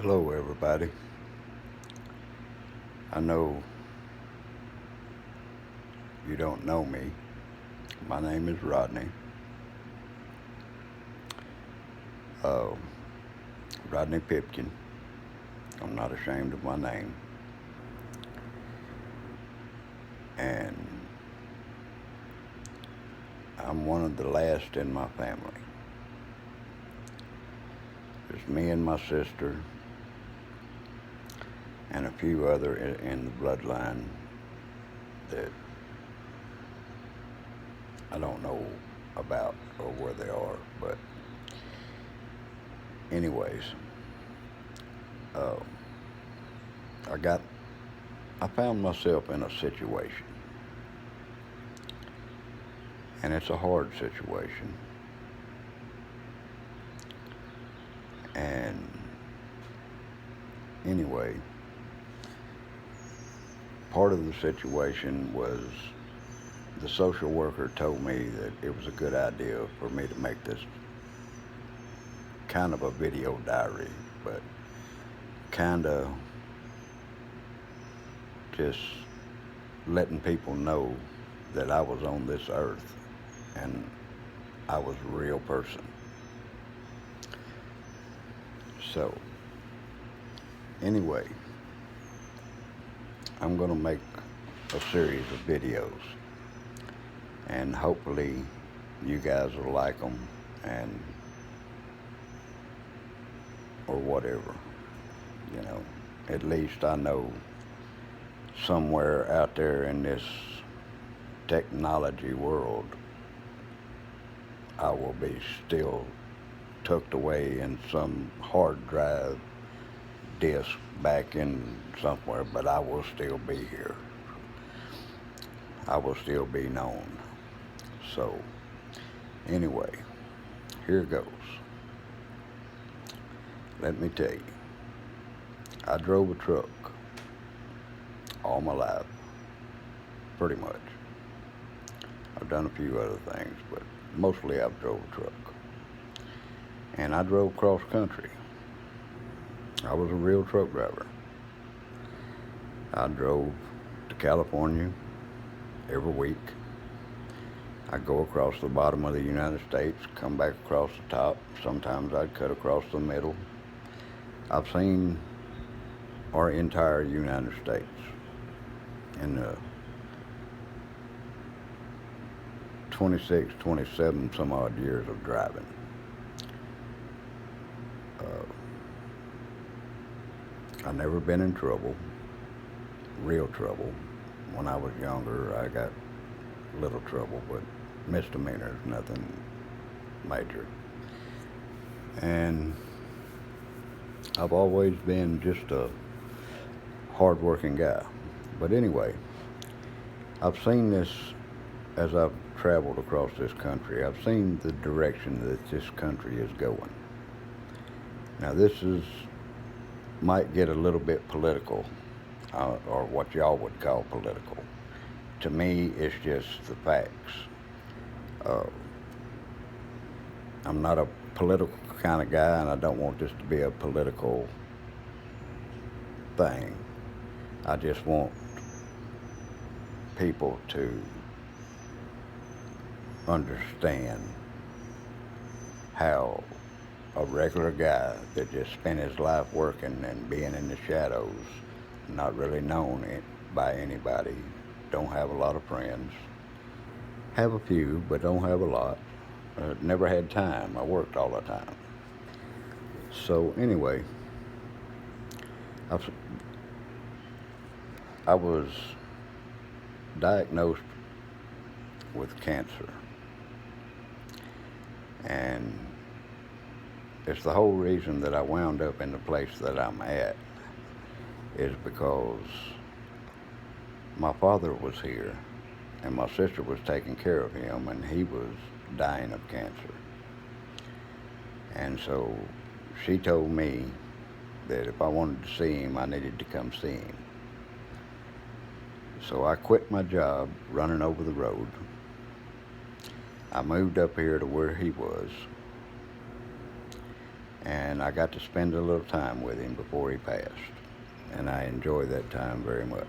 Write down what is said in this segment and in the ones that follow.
Hello, everybody. I know you don't know me. My name is Rodney. Uh, Rodney Pipkin. I'm not ashamed of my name. And I'm one of the last in my family. There's me and my sister and a few other in the bloodline that I don't know about or where they are. But anyways, uh, I got I found myself in a situation, and it's a hard situation. And anyway, part of the situation was the social worker told me that it was a good idea for me to make this kind of a video diary, but kind of just letting people know that I was on this earth and I was a real person. So, anyway, I'm going to make a series of videos, and hopefully you guys will like them, and or whatever. You know, at least I know somewhere out there in this technology world, I will be still tucked away in some hard drive disk back in somewhere, but I will still be here. I will still be known. So, anyway, here goes. Let me tell you, I drove a truck all my life, pretty much. I've done a few other things, but mostly I've drove a truck. And I drove cross country. I was a real truck driver. I drove to California every week. I'd go across the bottom of the United States, come back across the top. Sometimes I'd cut across the middle. I've seen our entire United States in the 26, 27 some odd years of driving. I've never been in trouble, real trouble. When I was younger, I got little trouble, but misdemeanors, nothing major. And I've always been just a hard-working guy. But anyway, I've seen this as I've traveled across this country. I've seen the direction that this country is going. Now, might get a little bit political, or what y'all would call political. To me, it's just the facts. Uh, I'm not a political kind of guy, and I don't want this to be a political thing. I just want people to understand how a regular guy that just spent his life working and being in the shadows, not really known by anybody, don't have a lot of friends, have a few, but don't have a lot. Never had time. I worked all the time. So anyway, I was diagnosed with cancer. And it's the whole reason that I wound up in the place that I'm at is because my father was here and my sister was taking care of him, and he was dying of cancer. And so she told me that if I wanted to see him, I needed to come see him. So I quit my job running over the road. I moved up here to where he was, and I got to spend a little time with him before he passed, and I enjoyed that time very much.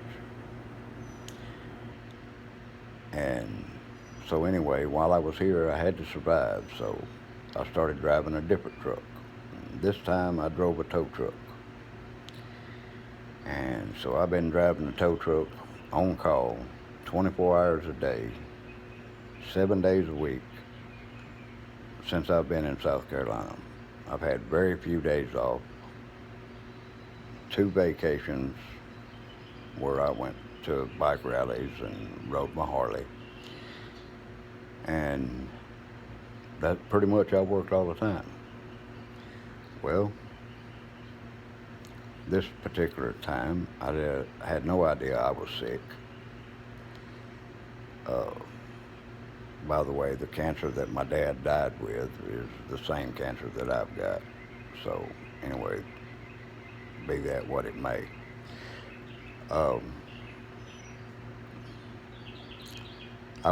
And so anyway, while I was here, I had to survive, so I started driving a different truck. This time I drove a tow truck. And so I've been driving a tow truck on call 24 hours a day, 7 days a week since I've been in South Carolina. I've had very few days off, 2 vacations where I went to bike rallies and rode my Harley. And that pretty much I worked all the time. Well, this particular time, I had no idea I was sick. By the way, the cancer that my dad died with is the same cancer that I've got. So, anyway, be that what it may. I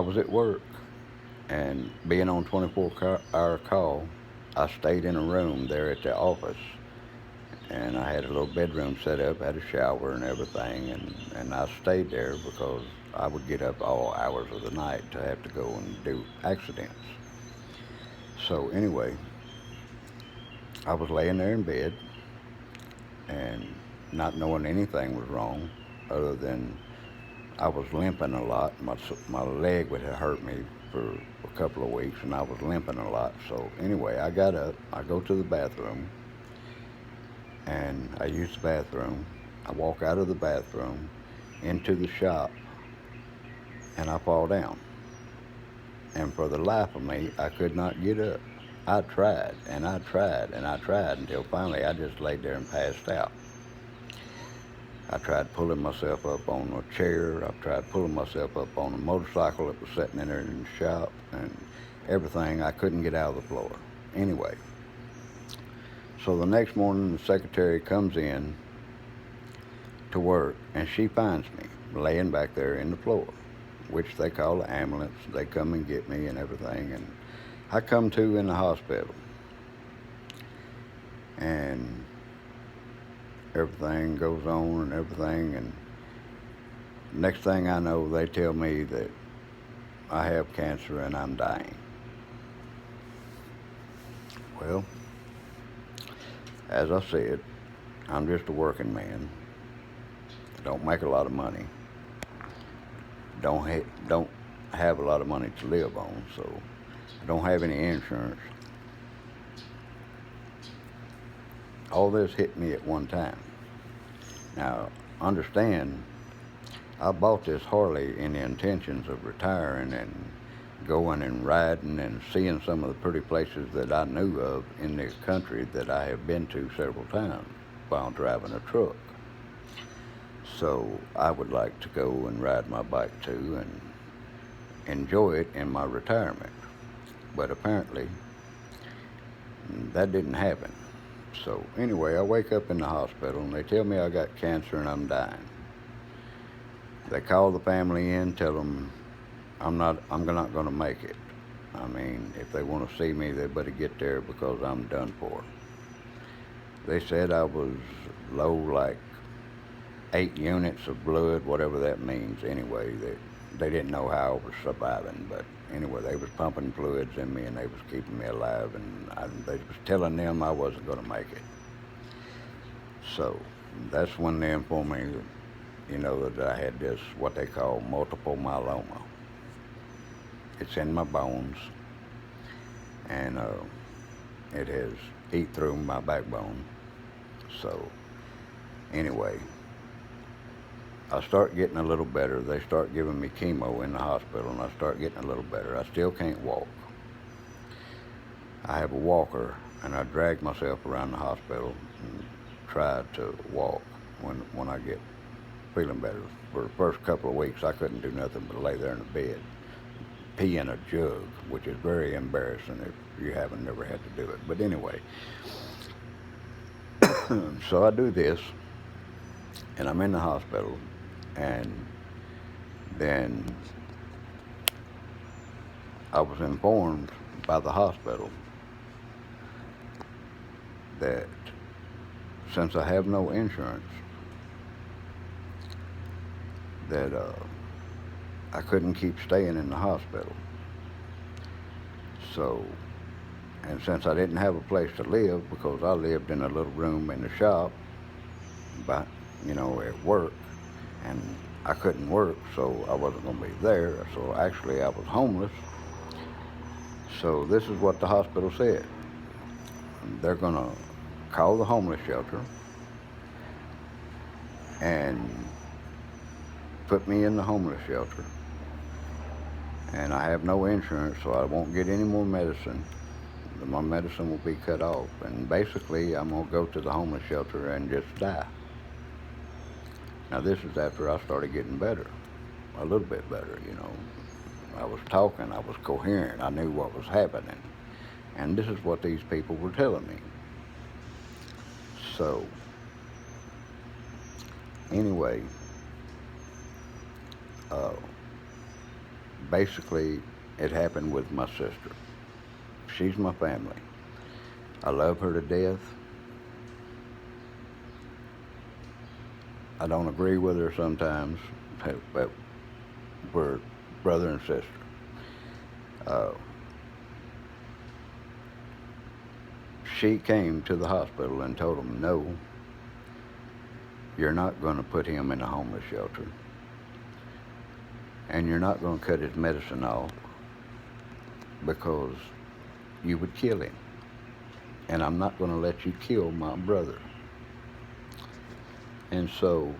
was at work, and being on 24-hour call, I stayed in a room there at the office, and I had a little bedroom set up, had a shower and everything, and I stayed there because I would get up all hours of the night to have to go and do accidents. So anyway, I was laying there in bed and not knowing anything was wrong other than I was limping a lot. My leg would have hurt me for a couple of weeks, and I was limping a lot. So anyway, I got up, I go to the bathroom, and I use the bathroom. I walk out of the bathroom into the shop, and I fall down. And for the life of me, I could not get up. I tried, and I tried, and I tried until finally I just laid there and passed out. I tried pulling myself up on a chair. I tried pulling myself up on a motorcycle that was sitting in there in the shop, and everything. I couldn't get out of the floor. Anyway, so the next morning, the secretary comes in to work, and she finds me laying back there in the floor, which they call the ambulance. They come and get me and everything, and I come to in the hospital, and everything goes on and everything, and next thing I know, they tell me that I have cancer and I'm dying. Well, as I said, I'm just a working man. Don't make a lot of money. Don't have a lot of money to live on, so I don't have any insurance. All this hit me at one time. Now, understand, I bought this Harley in the intentions of retiring and going and riding and seeing some of the pretty places that I knew of in this country that I have been to several times while driving a truck. So I would like to go and ride my bike too and enjoy it in my retirement. But apparently, that didn't happen. So anyway, I wake up in the hospital and they tell me I got cancer and I'm dying. They call the family in, tell them I'm not going to make it. I mean, if they want to see me, they better get there because I'm done for. They said I was low like 8 units of blood, whatever that means. Anyway, they didn't know how I was surviving, but anyway, they was pumping fluids in me and they was keeping me alive, and they was telling them I wasn't going to make it. So that's when they informed me that I had this, what they call multiple myeloma. It's in my bones, and it has eat through my backbone. So anyway, I start getting a little better. They start giving me chemo in the hospital, and I start getting a little better. I still can't walk. I have a walker, and I drag myself around the hospital and try to walk when I get feeling better. For the first couple of weeks, I couldn't do nothing but lay there in the bed, pee in a jug, which is very embarrassing if you haven't never had to do it. But anyway, so I do this, and I'm in the hospital, and then I was informed by the hospital that since I have no insurance, that I couldn't keep staying in the hospital. So, and since I didn't have a place to live because I lived in a little room in the shop, but at work, and I couldn't work, so I wasn't going to be there. So actually, I was homeless. So this is what the hospital said: they're going to call the homeless shelter and put me in the homeless shelter. And I have no insurance, so I won't get any more medicine. My medicine will be cut off, and basically I'm going to go to the homeless shelter and just die. Now this is after I started getting better, a little bit better. I was talking, I was coherent, I knew what was happening, and this is what these people were telling me. So anyway, basically it happened with my sister. She's my family. I love her to death. I don't agree with her sometimes, but we're brother and sister. She came to the hospital and told them, no, you're not going to put him in a homeless shelter, and you're not going to cut his medicine off because you would kill him, and I'm not going to let you kill my brother. And so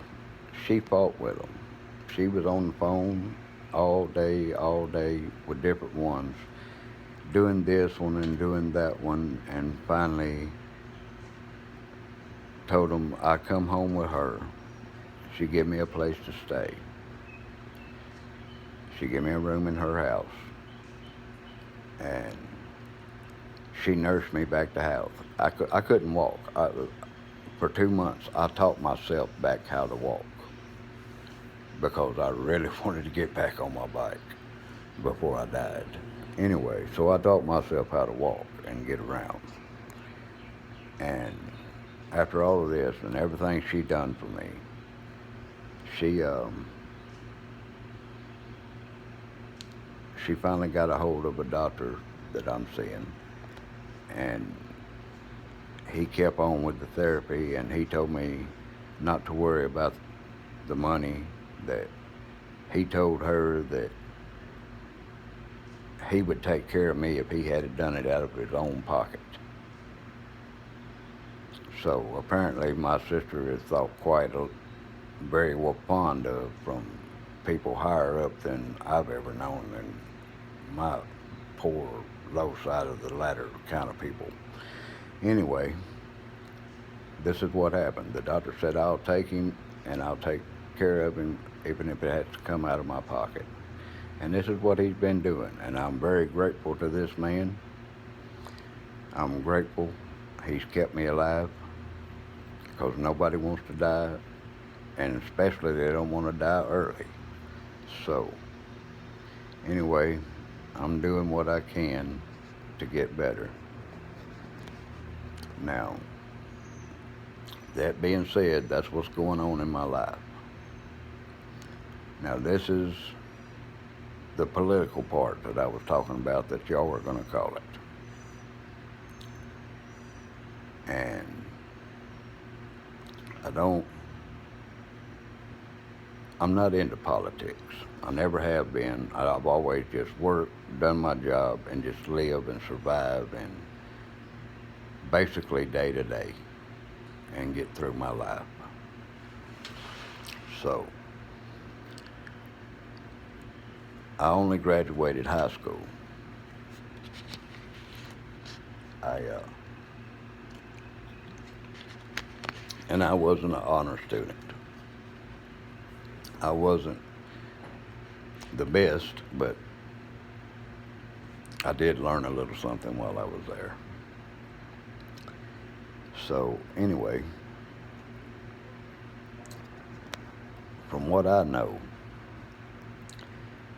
she fought with them. She was on the phone all day with different ones, doing this one and doing that one, and finally told them I come home with her. She gave me a place to stay. She gave me a room in her house, and she nursed me back to health. I couldn't walk. For 2 months, I taught myself back how to walk because I really wanted to get back on my bike before I died. Anyway, so I taught myself how to walk and get around. And after all of this and everything she done for me, she finally got a hold of a doctor that I'm seeing, and he kept on with the therapy, and he told me not to worry about the money, that he told her that he would take care of me if he had done it out of his own pocket. So apparently my sister is thought very fond of from people higher up than I've ever known, and my poor low side of the ladder kind of people. Anyway, this is what happened. The doctor said I'll take him and I'll take care of him even if it has to come out of my pocket. And this is what he's been doing, and I'm very grateful to this man. I'm grateful he's kept me alive, because nobody wants to die, and especially they don't want to die early. So anyway, I'm doing what I can to get better. Now, that being said, that's what's going on in my life. Now, this is the political part that I was talking about that y'all were going to call it. And I'm not into politics. I never have been. I've always just worked, done my job, and just live and survive, and basically day to day, and get through my life. So, I only graduated high school. And I wasn't an honor student. I wasn't the best, but I did learn a little something while I was there. So anyway, from what I know,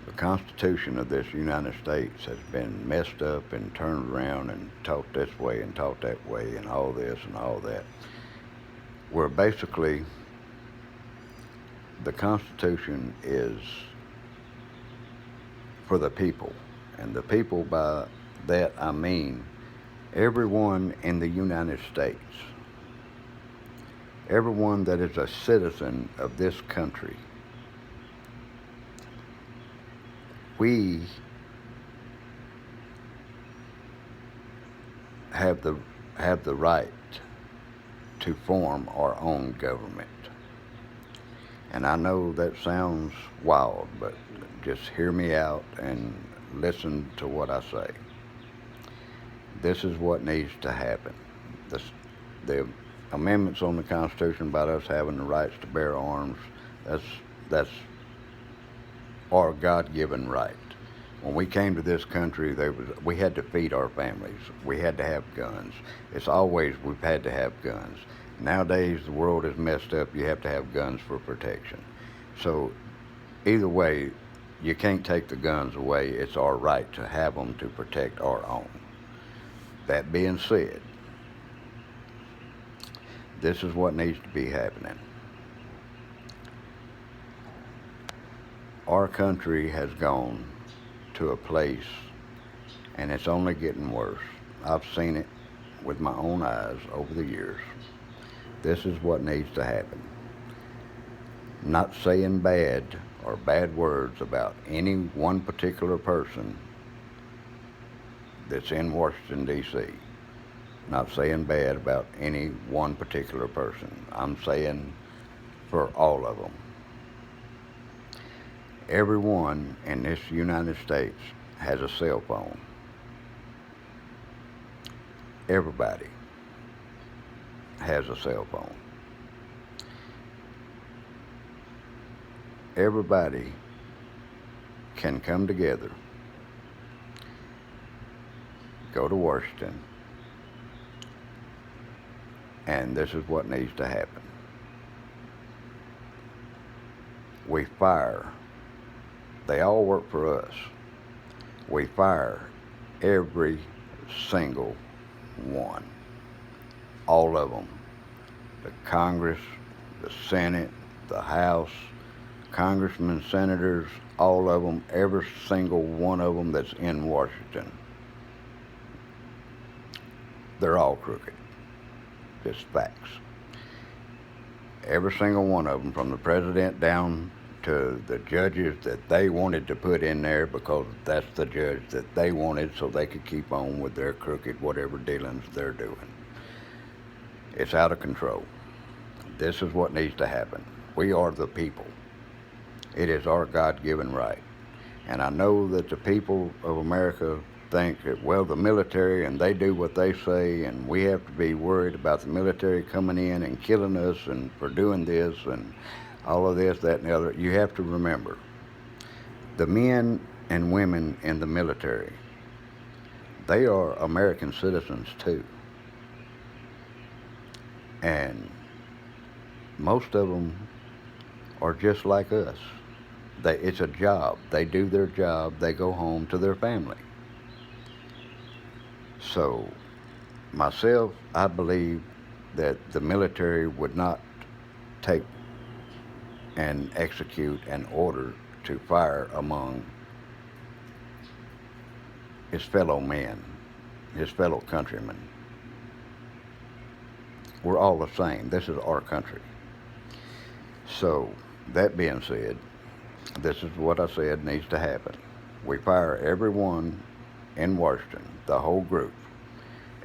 the Constitution of this United States has been messed up and turned around and taught this way and taught that way and all this and all that. Where basically the Constitution is for the people. And the people, by that I mean everyone in the United States. Everyone that is a citizen of this country. We have the right to form our own government. And I know that sounds wild, but just hear me out and listen to what I say. This is what needs to happen. The amendments on the Constitution about us having the rights to bear arms, that's our God-given right. When we came to this country, we had to feed our families. We had to have guns. It's always we've had to have guns. Nowadays, the world is messed up. You have to have guns for protection. So either way, you can't take the guns away. It's our right to have them to protect our own. That being said, this is what needs to be happening. Our country has gone to a place, and it's only getting worse. I've seen it with my own eyes over the years. This is what needs to happen. Not saying bad or bad words about any one particular person that's in Washington, D.C. Not saying bad about any one particular person. I'm saying for all of them. Everyone in this United States has a cell phone. Everybody has a cell phone. Everybody can come together, go to Washington, and this is what needs to happen. We fire. They all work for us. We fire every single one. All of them. The Congress, the Senate, the House, congressmen, senators, all of them, every single one of them that's in Washington. They're all crooked. Just facts. Every single one of them, from the president down to the judges that they wanted to put in there because that's the judge that they wanted so they could keep on with their crooked whatever dealings they're doing. It's out of control. This is what needs to happen. We are the people. It is our God-given right. And I know that the people of America think that, well, the military, and they do what they say, and we have to be worried about the military coming in and killing us and for doing this and all of this, that, and the other. You have to remember, the men and women in the military, they are American citizens too. And most of them are just like us. It's a job. They do their job. They go home to their family. So, myself, I believe that the military would not take and execute an order to fire among his fellow men, his fellow countrymen. We're all the same. This is our country. So, that being said, this is what I said needs to happen. We fire everyone in Washington, the whole group.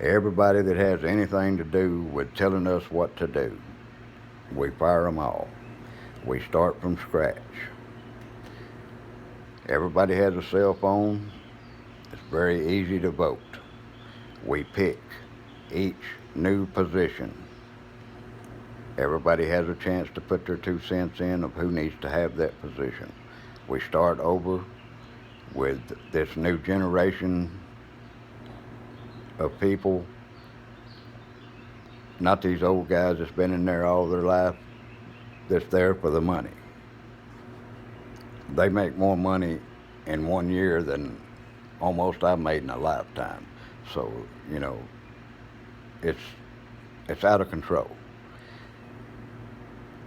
Everybody that has anything to do with telling us what to do. We fire them all. We start from scratch. Everybody has a cell phone. It's very easy to vote. We pick each new position. Everybody has a chance to put their 2 cents in of who needs to have that position. We start over with this new generation of people, not these old guys that's been in there all their life, that's there for the money. They make more money in 1 year than almost I've made in a lifetime. So, you know, it's it's out of control.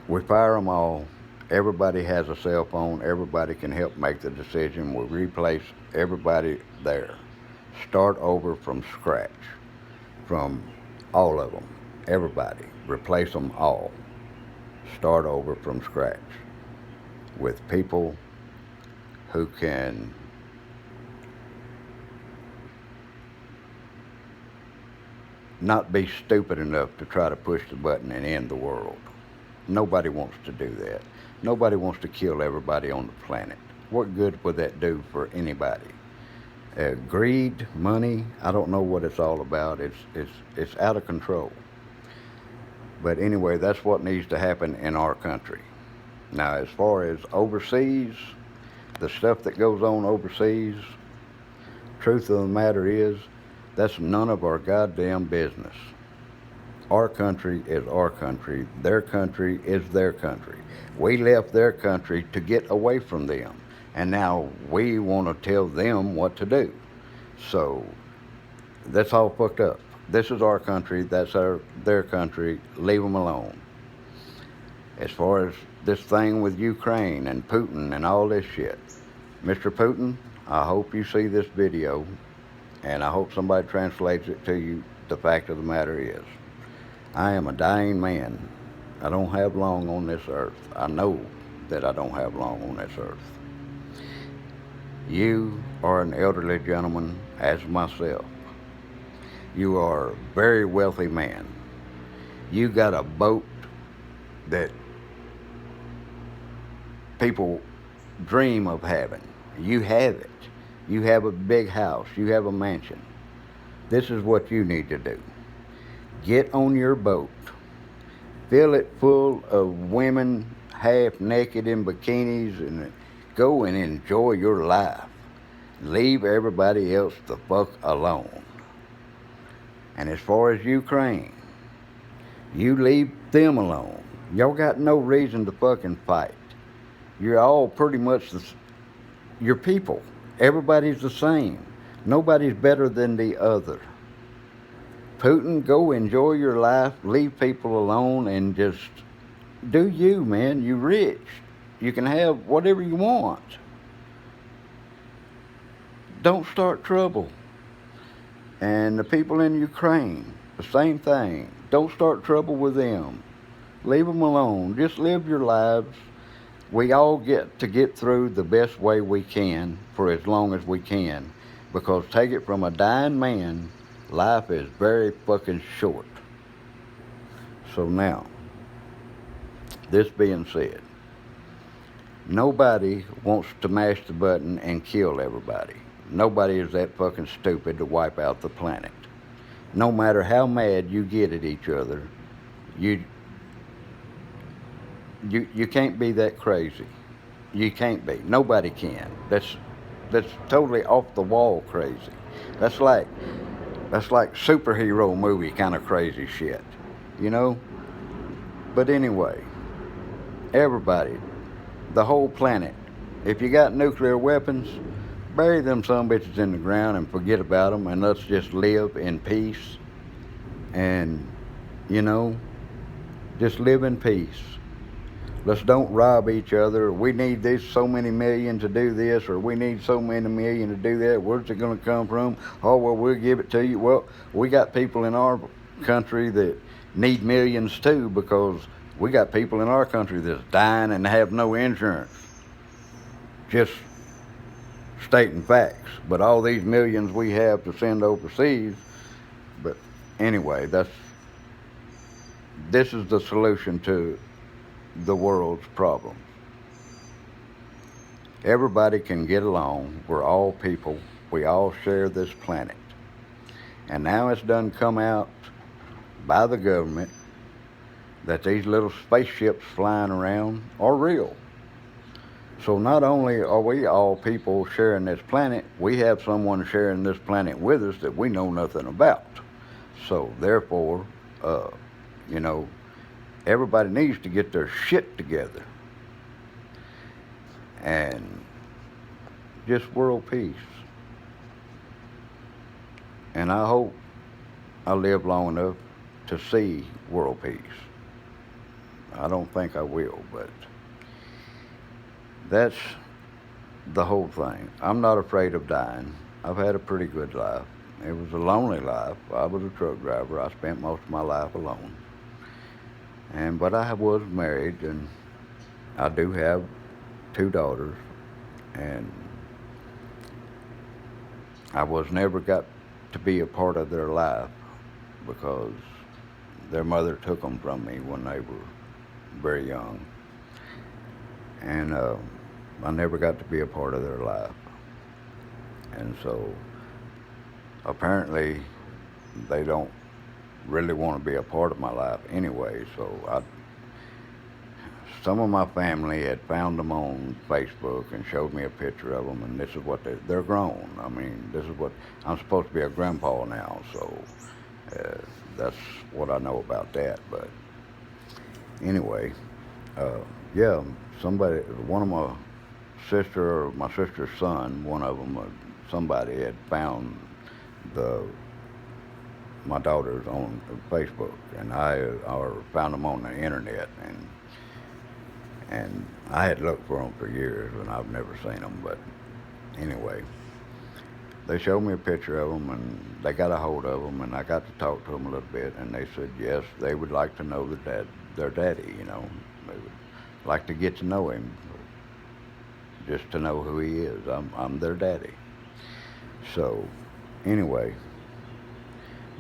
We fire them all. Everybody has a cell phone. Everybody can help make the decision. We replace everybody there. Start over from scratch, from all of them. Everybody. Replace them all. Start over from scratch with people who can not be stupid enough to try to push the button and end the world. Nobody wants to do that. Nobody wants to kill everybody on the planet. What good would that do for anybody? Greed, money, I don't know what it's all about. It's out of control. But anyway, that's what needs to happen in our country. Now, as far as overseas, the stuff that goes on overseas, truth of the matter is, that's none of our goddamn business. Our country is our country. Their country is their country. We left their country to get away from them. And now we want to tell them what to do. So that's all fucked up. This is our country. That's their country. Leave them alone. As far as this thing with Ukraine and Putin and all this shit, Mr. Putin, I hope you see this video, and I hope somebody translates it to you. The fact of the matter is, I am a dying man. I don't have long on this earth. I know that I don't have long on this earth. You are an elderly gentleman, as myself. You are a very wealthy man. You got a boat that people dream of having. You have it. You have a big house. You have a mansion. This is what you need to do. Get on your boat. Fill it full of women half naked in bikinis and go and enjoy your life. Leave everybody else the fuck alone. And as far as Ukraine, you leave them alone. Y'all got no reason to fucking fight. You're all pretty much your people. Everybody's the same. Nobody's better than the other. Putin, go enjoy your life, leave people alone, and just do you, man. You're rich. You can have whatever you want. Don't start trouble. And the people in Ukraine, the same thing. Don't start trouble with them. Leave them alone. Just live your lives. We all get to get through the best way we can for as long as we can. Because take it from a dying man, life is very fucking short. So now, this being said, nobody wants to mash the button and kill everybody. Nobody is that fucking stupid to wipe out the planet. No matter how mad you get at each other, you can't be that crazy. You can't be. Nobody can. That's totally off the wall crazy. That's like superhero movie kind of crazy shit, you know? But anyway, everybody, the whole planet, if you got nuclear weapons, bury them sumbitches in the ground and forget about them, and let's just live in peace and, you know, just live in peace. Let's don't rob each other. We need this so many million to do this, or we need so many million to do that. Where's it going to come from? Oh, well, we'll give it to you. Well, we got people in our country that need millions too, because we got people in our country that's dying and have no insurance. Just stating facts. But all these millions we have to send overseas. But anyway, this is the solution to the world's problems. Everybody can get along. We're all people. We all share this planet. And now it's done come out by the government that these little spaceships flying around are real. So not only are we all people sharing this planet, we have someone sharing this planet with us that we know nothing about. So therefore, you know, everybody needs to get their shit together. And just world peace. And I hope I live long enough to see world peace. I don't think I will, but that's the whole thing. I'm not afraid of dying. I've had a pretty good life. It was a lonely life. I was a truck driver. I spent most of my life alone. But I was married, and I do have 2 daughters, and I was never got to be a part of their life because their mother took them from me when they were very young, and I never got to be a part of their life. And so apparently they don't really want to be a part of my life anyway. So some of my family had found them on Facebook and showed me a picture of them, and this is what they're grown. I mean, this is what I'm supposed to be a grandpa now, so that's what I know about that. But anyway, yeah, one of my sister's son, one of them, somebody had found my daughters on Facebook, and I found them on the internet, and I had looked for them for years, and I've never seen them. But anyway, they showed me a picture of them, and they got a hold of them, and I got to talk to them a little bit, and they said yes, they would like to know their daddy. They would like to get to know him, just to know who he is. I'm their daddy. So anyway,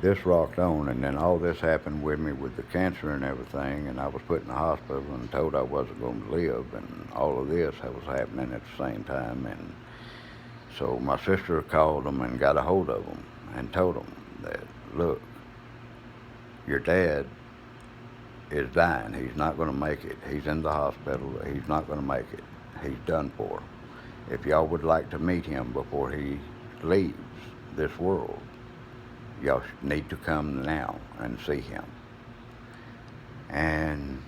this rocked on, and then all this happened with me with the cancer and everything, and I was put in the hospital and told I wasn't going to live, and all of this was happening at the same time. And so my sister called them and got a hold of them and told them that, look, your dad is dying. He's not going to make it. He's in the hospital. He's not going to make it. He's done for. If y'all would like to meet him before he leaves this world, y'all need to come now and see him. And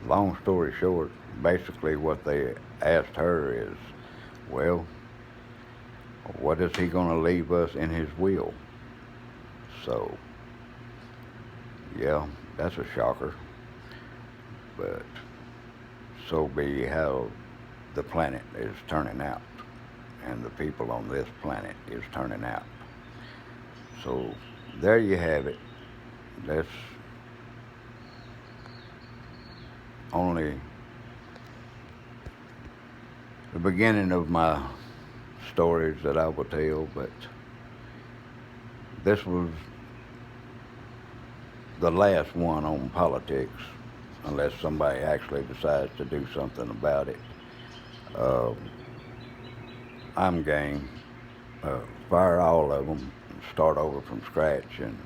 long story short, basically what they asked her is, well, what is he going to leave us in his will? So, yeah, that's a shocker. But so be how the planet is turning out, and the people on this planet is turning out. So there you have it. That's only the beginning of my stories that I will tell, but this was the last one on politics, unless somebody actually decides to do something about it. I'm game. Fire all of them, start over from scratch, and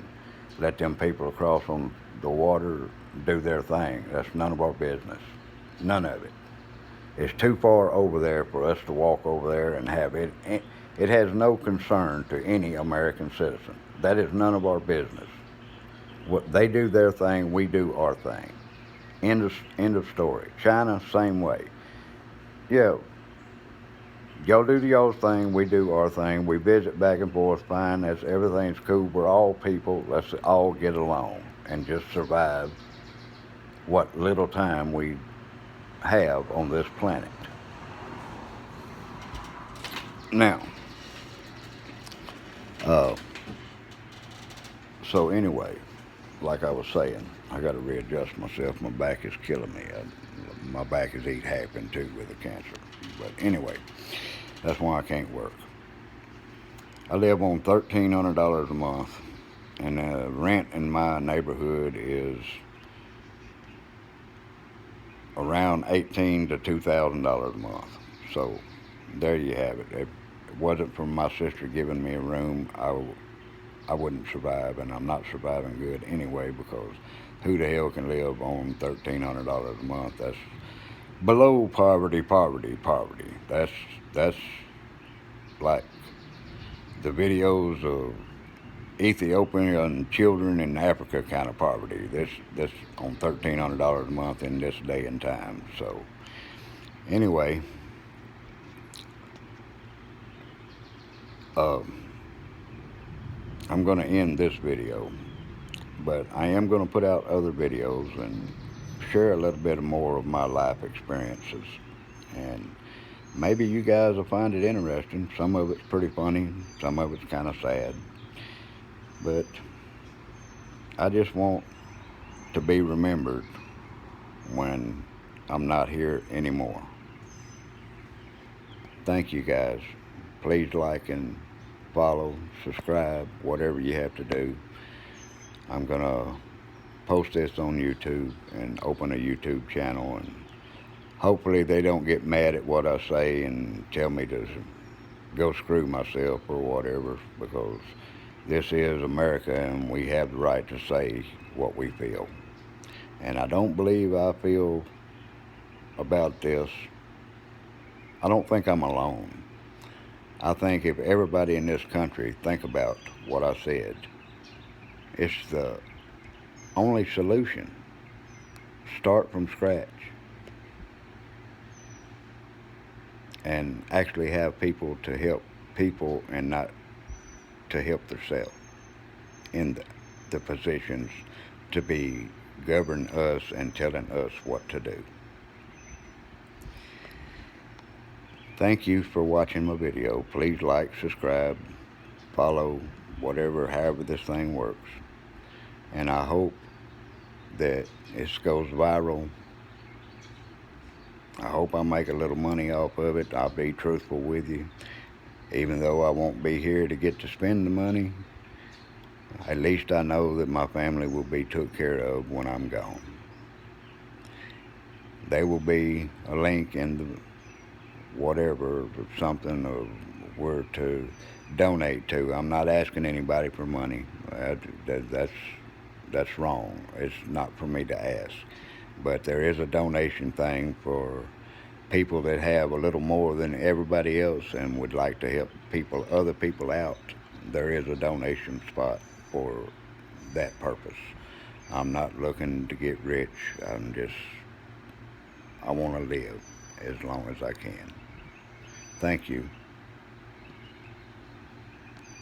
let them people across on the water do their thing. That's none of our business. None of it. It's too far over there for us to walk over there and have it. It has no concern to any American citizen. That is none of our business. What they do their thing, we do our thing. End of story. China, same way. Yeah, y'all do y'all's thing, we do our thing. We visit back and forth, fine. Everything's cool. We're all people. Let's all get along and just survive what little time we have on this planet. Now, so anyway, like I was saying, I got to readjust myself. My back is killing me. My back is eating happen too with the cancer. But anyway, that's why I can't work. I live on $1,300 a month, and rent in my neighborhood is around $1,800 to $2,000 a month. So there you have it. If it wasn't for my sister giving me a room, I wouldn't survive, and I'm not surviving good anyway, because who the hell can live on $1,300 a month? That's below poverty. That's like the videos of Ethiopian children in Africa kind of poverty. This on $1,300 a month in this day and time. So anyway, I'm going to end this video, but I am going to put out other videos and share a little bit more of my life experiences. And maybe you guys will find it interesting. Some of it's pretty funny, some of it's kind of sad. But I just want to be remembered when I'm not here anymore. Thank you guys. Please like and follow, subscribe, whatever you have to do. I'm going to post this on YouTube and open a YouTube channel, and hopefully they don't get mad at what I say and tell me to go screw myself or whatever, because this is America and we have the right to say what we feel. And I don't believe I feel about this. I don't think I'm alone. I think if everybody in this country think about what I said, it's the only solution. Start from scratch and actually have people to help people and not to help themselves in the positions to be govern us and telling us what to do. Thank you for watching my video. Please like, subscribe, follow, however this thing works. And I hope that this goes viral. I hope I make a little money off of it. I'll be truthful with you. Even though I won't be here to get to spend the money, at least I know that my family will be took care of when I'm gone. There will be a link in the whatever, something or where to donate to. I'm not asking anybody for money. That's wrong. It's not for me to ask. But there is a donation thing for people that have a little more than everybody else and would like to help other people out. There is a donation spot for that purpose. I'm not looking to get rich. I want to live as long as I can. Thank you.